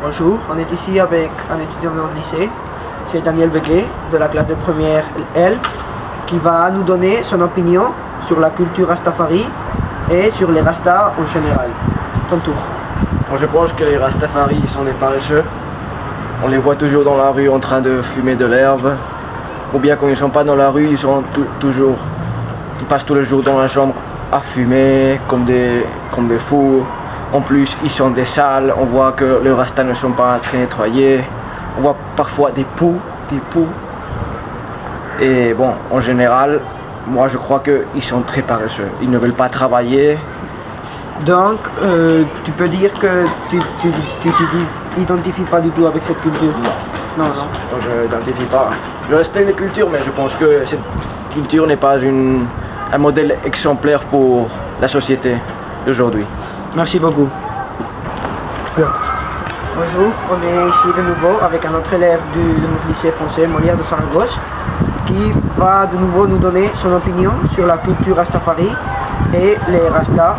Bonjour, on est ici avec un étudiant de notre lycée, c'est Daniel Beguet de la classe de première L, qui va nous donner son opinion sur la culture Rastafari et sur les Rastas en général. Ton tour. Moi je pense que les Rastafari sont des paresseux. On les voit toujours dans la rue en train de fumer de l'herbe. Ou bien quand ils ne sont pas dans la rue, ils sont ils passent tout le jour dans la chambre à fumer comme des fous. En plus, ils sont des sales, on voit que les Rastas ne sont pas très nettoyés. On voit parfois des poux. Et bon, en général, moi je crois qu'ils sont très paresseux. Ils ne veulent pas travailler. Donc, tu peux dire que tu t'identifies pas du tout avec cette culture? Non. Je n'identifie pas. Je respecte les cultures, mais je pense que cette culture n'est pas un modèle exemplaire pour la société d'aujourd'hui. Merci beaucoup. Bonjour, on est ici de nouveau avec un autre élève de notre lycée français, Molière de Saragosse, qui va de nouveau nous donner son opinion sur la culture Rastafari et les Rastas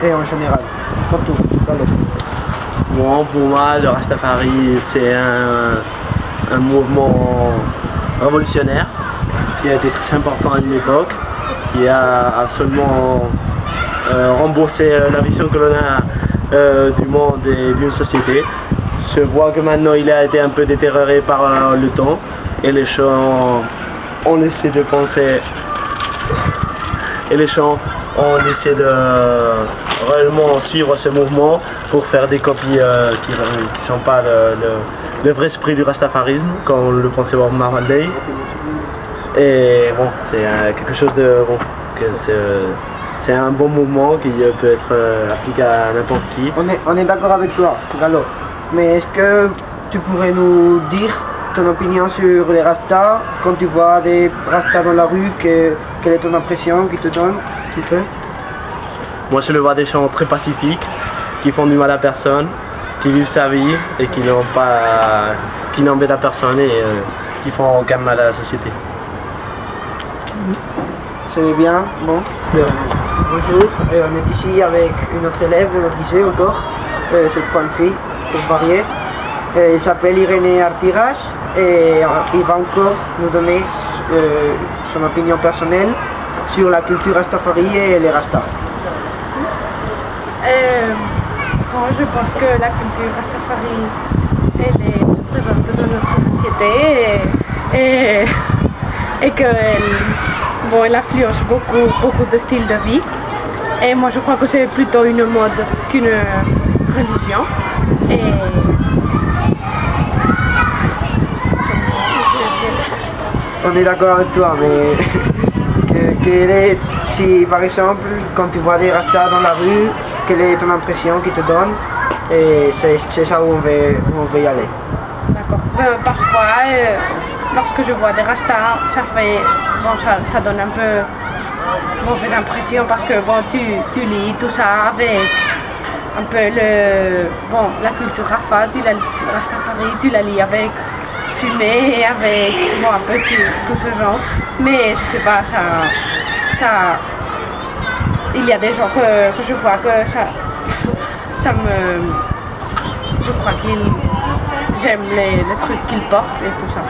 et en général. Bon, pour moi, le Rastafari, c'est un mouvement révolutionnaire qui a été très important à une époque, qui a absolument remboursé la vision que l'on a du monde et d'une société. Je vois que maintenant il a été un peu détérioré par le temps et les gens ont laissé de penser et les gens ont essayé de réellement suivre ce mouvement pour faire des copies qui ne sont pas le vrai esprit du rastafarisme, comme le pensait Bob Marley. Et bon, c'est quelque chose de bon, c'est un bon mouvement qui peut être appliqué à n'importe qui. On est d'accord avec toi, Gallo. Mais est-ce que tu pourrais nous dire ton opinion sur les Rastas? Quand tu vois des Rastas dans la rue, quelle est ton impression qui te donne, s'il te plaît? Moi je le vois des gens très pacifiques, qui font du mal à personne, qui vivent sa vie et qui n'embêtent à personne et qui font aucun mal à la société. C'est bien, bon. Bonjour, on est ici avec une autre élève de notre lycée encore, cette fois une fille, pour varier. Il s'appelle Irénée Artigas et il va encore nous donner son opinion personnelle sur la culture Rastafari et les Rastas. Bon, je pense que la culture Rastafari elle est présente dans notre société et qu'elle influence beaucoup de styles de vie. Et moi je crois que c'est plutôt une mode qu'une religion. Et on est d'accord avec toi, mais si par exemple quand tu vois des Rastas dans la rue, quelle est ton impression qui te donne? Et c'est ça où on veut y aller. D'accord. Parfois, lorsque je vois des Rastas, ça donne un peu mauvaise impression parce que bon, tu lis tout ça avec un peu la culture Rastafari, tu la lis avec fumée, avec un peu tout ce genre. Mais je sais pas, il y a des gens que je vois que je crois qu'ils j'aime les trucs qu'ils portent et tout ça.